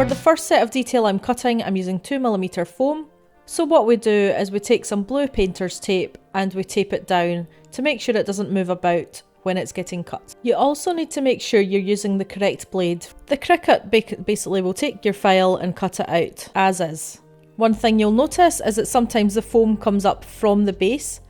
For the first set of detail I'm cutting, I'm using 2mm foam. So what we do is we take some blue painter's tape and we tape it down to make sure it doesn't move about when it's getting cut. You also need to make sure you're using the correct blade. The Cricut basically will take your file and cut it out as is. One thing you'll notice is that sometimes the foam comes up from the base.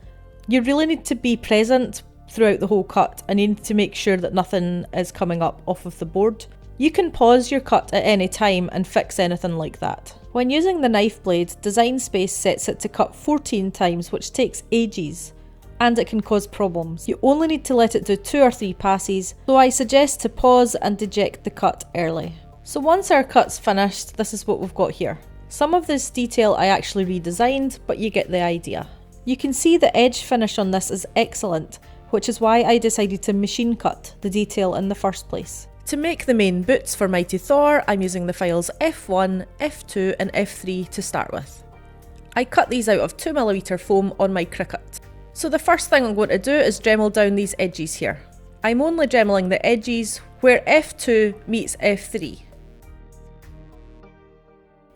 You really need to be present throughout the whole cut and you need to make sure that nothing is coming up off of the board. You can pause your cut at any time and fix anything like that. When using the knife blade, Design Space sets it to cut 14 times, which takes ages, and it can cause problems. You only need to let it do 2 or 3 passes, so I suggest to pause and eject the cut early. So once our cut's finished, this is what we've got here. Some of this detail I actually redesigned, but you get the idea. You can see the edge finish on this is excellent, which is why I decided to machine cut the detail in the first place. To make the main boots for Mighty Thor, I'm using the files F1, F2 and F3 to start with. I cut these out of 2mm foam on my Cricut. So the first thing I'm going to do is Dremel down these edges here. I'm only dremeling the edges where F2 meets F3.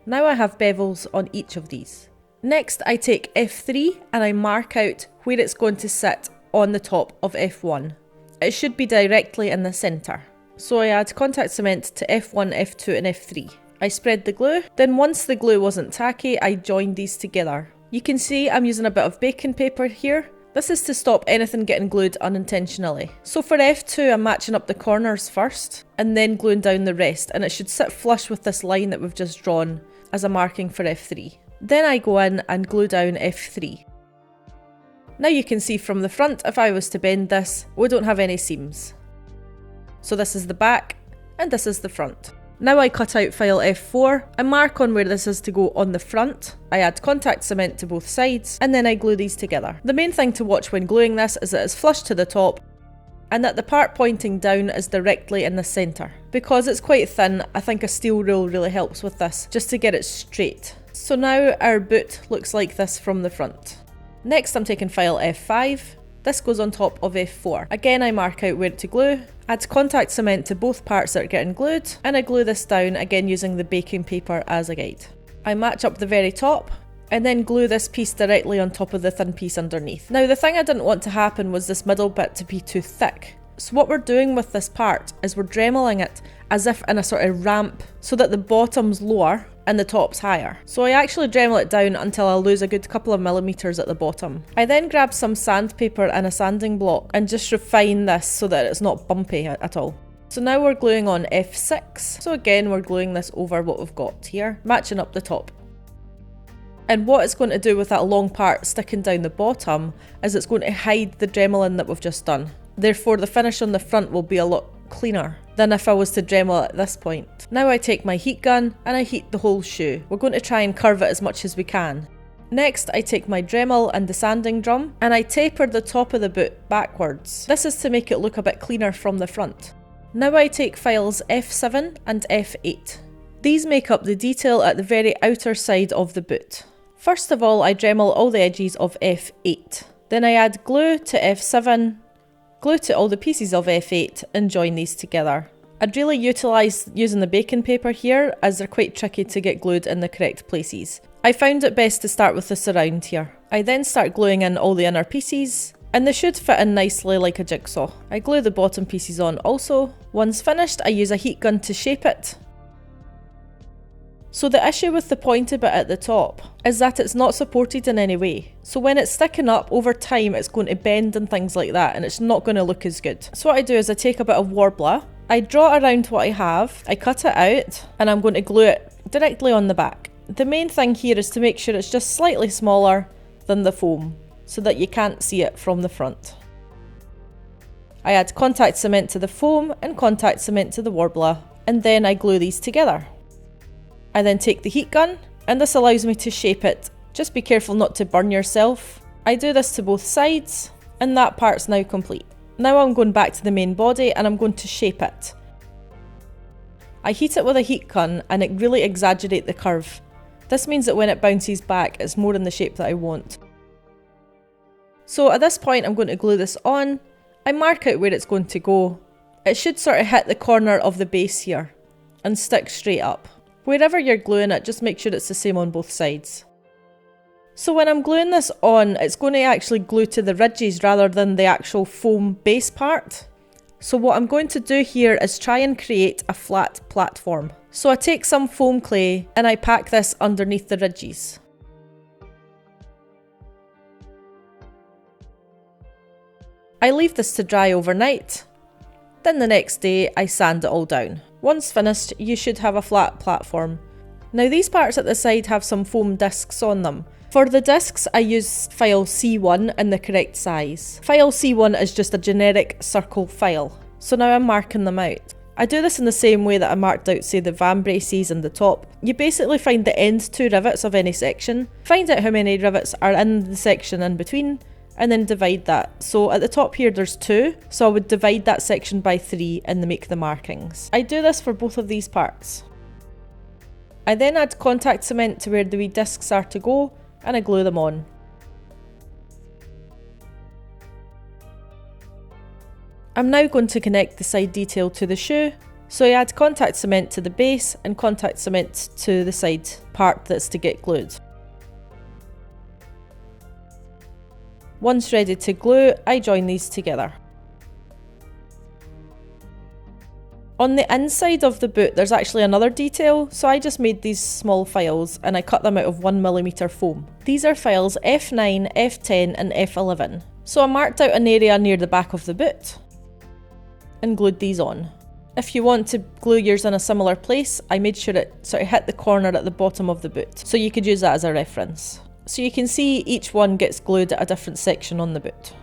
Now I have bevels on each of these. Next I take F3 and I mark out where it's going to sit on the top of F1. It should be directly in the centre. So I add contact cement to F1, F2 and F3. I spread the glue, then once the glue wasn't tacky, I joined these together. You can see I'm using a bit of baking paper here. This is to stop anything getting glued unintentionally. So for F2 I'm matching up the corners first and then gluing down the rest, and it should sit flush with this line that we've just drawn as a marking for F3. Then I go in and glue down F3. Now you can see from the front, if I was to bend this, we don't have any seams. So this is the back and this is the front. Now I cut out file F4, I mark on where this is to go on the front, I add contact cement to both sides, and then I glue these together. The main thing to watch when gluing this is that it's flush to the top and that the part pointing down is directly in the centre. Because it's quite thin, I think a steel rule really helps with this, just to get it straight. So now our boot looks like this from the front. Next I'm taking file F5. This goes on top of F4. Again I mark out where to glue, add contact cement to both parts that are getting glued, and I glue this down again using the baking paper as a guide. I match up the very top, and then glue this piece directly on top of the thin piece underneath. Now the thing I didn't want to happen was this middle bit to be too thick. So what we're doing with this part is we're dremeling it as if in a sort of ramp so that the bottom's lower and the top's higher. So I actually Dremel it down until I lose a good couple of millimeters at the bottom. I then grab some sandpaper and a sanding block and just refine this so that it's not bumpy at all. So now we're gluing on F6. So again we're gluing this over what we've got here, matching up the top. And what it's going to do with that long part sticking down the bottom is it's going to hide the dremeling that we've just done. Therefore the finish on the front will be a lot cleaner than if I was to Dremel at this point. Now I take my heat gun and I heat the whole shoe. We're going to try and curve it as much as we can. Next I take my Dremel and the sanding drum and I taper the top of the boot backwards. This is to make it look a bit cleaner from the front. Now I take files F7 and F8. These make up the detail at the very outer side of the boot. First of all I Dremel all the edges of F8. Then I add glue to F7, glue to all the pieces of F8 and join these together. I'd really utilise using the baking paper here as they're quite tricky to get glued in the correct places. I found it best to start with the surround here. I then start gluing in all the inner pieces and they should fit in nicely like a jigsaw. I glue the bottom pieces on also. Once finished I use a heat gun to shape it. So the issue with the pointy bit at the top is that it's not supported in any way. So when it's sticking up over time it's going to bend and things like that and it's not going to look as good. So what I do is I take a bit of Warbler, I draw around what I have, I cut it out and I'm going to glue it directly on the back. The main thing here is to make sure it's just slightly smaller than the foam so that you can't see it from the front. I add contact cement to the foam and contact cement to the Warbler and then I glue these together. I then take the heat gun and this allows me to shape it. Just be careful not to burn yourself. I do this to both sides and that part's now complete. Now I'm going back to the main body and I'm going to shape it. I heat it with a heat gun and it really exaggerates the curve. This means that when it bounces back it's more in the shape that I want. So at this point I'm going to glue this on. I mark out where it's going to go. It should sort of hit the corner of the base here and stick straight up. Wherever you're gluing it, just make sure it's the same on both sides. So when I'm gluing this on, it's going to actually glue to the ridges rather than the actual foam base part. So what I'm going to do here is try and create a flat platform. So I take some foam clay and I pack this underneath the ridges. I leave this to dry overnight. Then the next day I sand it all down. Once finished, you should have a flat platform. Now these parts at the side have some foam discs on them. For the discs, I use file C1 in the correct size. File C1 is just a generic circle file, so now I'm marking them out. I do this in the same way that I marked out, say, the van braces and the top. You basically find the end two rivets of any section, find out how many rivets are in the section in between, and then divide that. So at the top here there's 2, so I would divide that section by 3 and make the markings. I do this for both of these parts. I then add contact cement to where the wee discs are to go, and I glue them on. I'm now going to connect the side detail to the shoe, so I add contact cement to the base and contact cement to the side part that's to get glued. Once ready to glue, I join these together. On the inside of the boot there's actually another detail, so I just made these small files and I cut them out of 1mm foam. These are files F9, F10 and F11. So I marked out an area near the back of the boot and glued these on. If you want to glue yours in a similar place, I made sure it sort of hit the corner at the bottom of the boot, so you could use that as a reference. So you can see each one gets glued at a different section on the boot.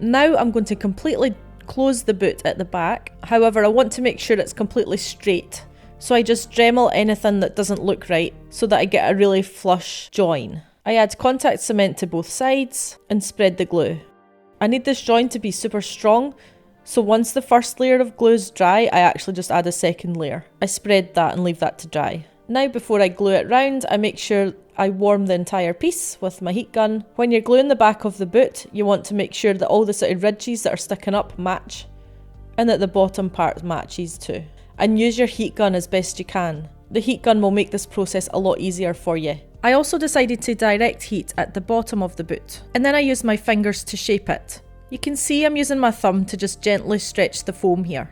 Now I'm going to completely close the boot at the back. However, I want to make sure it's completely straight. So I just Dremel anything that doesn't look right so that I get a really flush join. I add contact cement to both sides and spread the glue. I need this join to be super strong, so once the first layer of glue is dry, I actually just add a second layer. I spread that and leave that to dry. Now before I glue it round, I make sure I warm the entire piece with my heat gun. When you're gluing the back of the boot, you want to make sure that all the sort of ridges that are sticking up match, and that the bottom part matches too. And use your heat gun as best you can. The heat gun will make this process a lot easier for you. I also decided to direct heat at the bottom of the boot, and then I used my fingers to shape it. You can see I'm using my thumb to just gently stretch the foam here.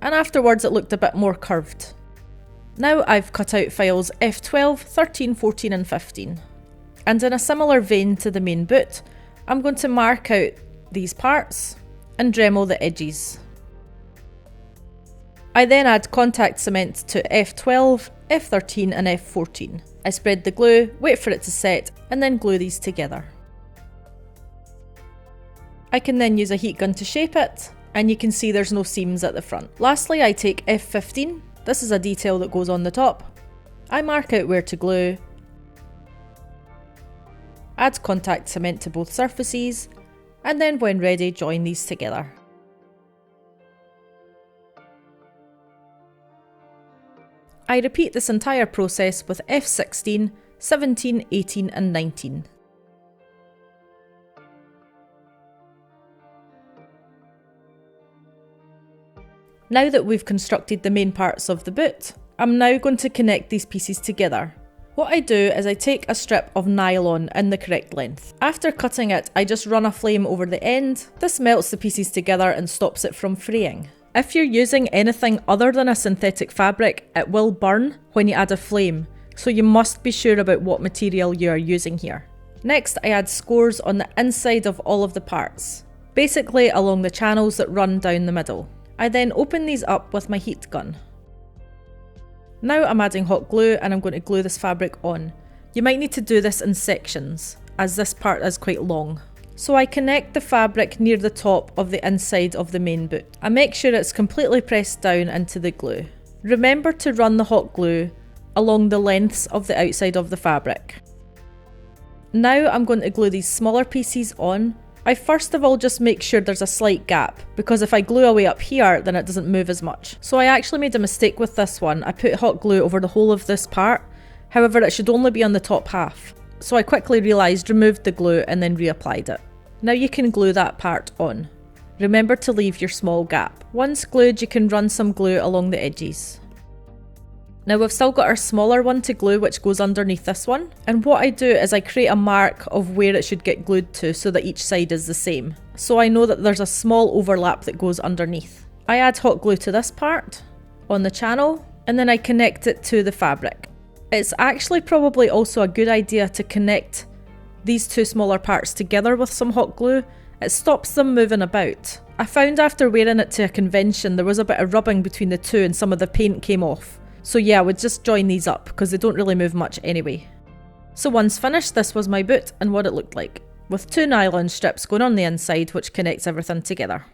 And afterwards it looked a bit more curved. Now I've cut out files F12, 13, 14 and 15. And in a similar vein to the main boot, I'm going to mark out these parts and Dremel the edges. I then add contact cement to F12, F13 and F14. I spread the glue, wait for it to set, and then glue these together. I can then use a heat gun to shape it, and you can see there's no seams at the front. Lastly, I take F15. This is a detail that goes on the top. I mark out where to glue, add contact cement to both surfaces, and then when ready, join these together. I repeat this entire process with F16, 17, 18 and 19. Now that we've constructed the main parts of the boot, I'm now going to connect these pieces together. What I do is I take a strip of nylon in the correct length. After cutting it, I just run a flame over the end. This melts the pieces together and stops it from fraying. If you're using anything other than a synthetic fabric, it will burn when you add a flame, so you must be sure about what material you are using here. Next, I add scores on the inside of all of the parts, basically along the channels that run down the middle. I then open these up with my heat gun. Now I'm adding hot glue and I'm going to glue this fabric on. You might need to do this in sections, as this part is quite long. So I connect the fabric near the top of the inside of the main boot. I make sure it's completely pressed down into the glue. Remember to run the hot glue along the lengths of the outside of the fabric. Now I'm going to glue these smaller pieces on. I first of all just make sure there's a slight gap, because if I glue away up here then it doesn't move as much. So I actually made a mistake with this one. I put hot glue over the whole of this part, however it should only be on the top half. So I quickly realised, removed the glue and then reapplied it. Now you can glue that part on. Remember to leave your small gap. Once glued, you can run some glue along the edges. Now we've still got our smaller one to glue, which goes underneath this one. And what I do is I create a mark of where it should get glued to so that each side is the same. So I know that there's a small overlap that goes underneath. I add hot glue to this part on the channel, and then I connect it to the fabric. It's actually probably also a good idea to connect these two smaller parts together with some hot glue. It stops them moving about. I found after wearing it to a convention there was a bit of rubbing between the two and some of the paint came off. So yeah, I would just join these up because they don't really move much anyway. So once finished, this was my boot and what it looked like, with 2 nylon strips going on the inside which connects everything together.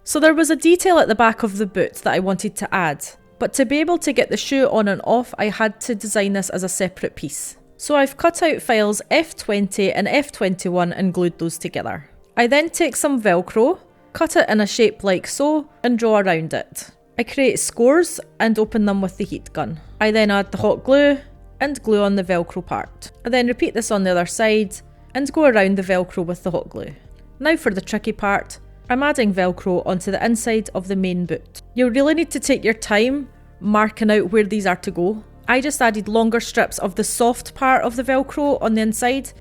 So there was a detail at the back of the boot that I wanted to add, but to be able to get the shoe on and off I had to design this as a separate piece. So I've cut out files F20 and F21 and glued those together. I then take some velcro, cut it in a shape like so and draw around it. I create scores and open them with the heat gun. I then add the hot glue and glue on the velcro part. I then repeat this on the other side and go around the velcro with the hot glue. Now for the tricky part, I'm adding velcro onto the inside of the main boot. You'll really need to take your time marking out where these are to go. I just added longer strips of the soft part of the velcro on the inside.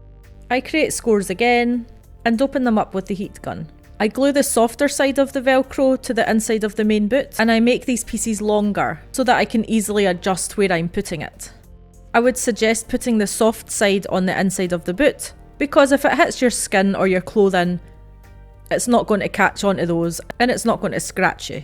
I create scores again and open them up with the heat gun. I glue the softer side of the velcro to the inside of the main boot and I make these pieces longer so that I can easily adjust where I'm putting it. I would suggest putting the soft side on the inside of the boot because if it hits your skin or your clothing, it's not going to catch onto those and it's not going to scratch you.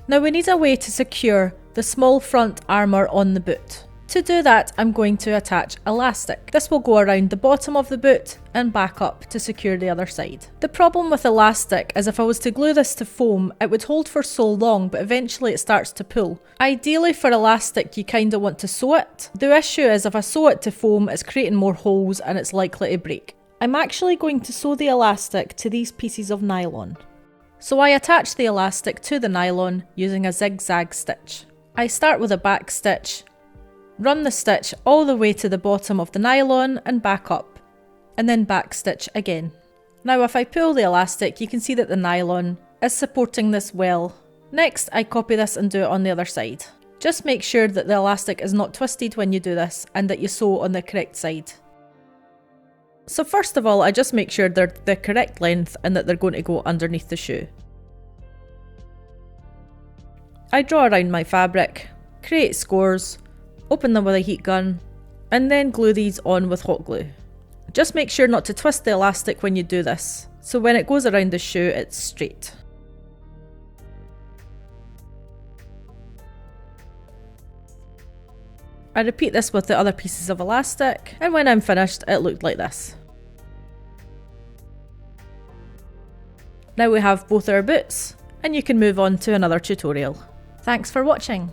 Now we need a way to secure the small front armour on the boot. To do that, I'm going to attach elastic. This will go around the bottom of the boot and back up to secure the other side. The problem with elastic is if I was to glue this to foam, it would hold for so long, but eventually it starts to pull. Ideally for elastic, you kind of want to sew it. The issue is if I sew it to foam, it's creating more holes and it's likely to break. I'm actually going to sew the elastic to these pieces of nylon. So I attach the elastic to the nylon using a zigzag stitch. I start with a back stitch, run the stitch all the way to the bottom of the nylon and back up, and then back stitch again. Now if I pull the elastic, you can see that the nylon is supporting this well. Next, I copy this and do it on the other side. Just make sure that the elastic is not twisted when you do this and that you sew on the correct side. So first of all, I just make sure they're the correct length and that they're going to go underneath the shoe. I draw around my fabric, create scores, open them with a heat gun, and then glue these on with hot glue. Just make sure not to twist the elastic when you do this, so when it goes around the shoe it's straight. I repeat this with the other pieces of elastic, and when I'm finished it looked like this. Now we have both our boots, and you can move on to another tutorial. Thanks for watching!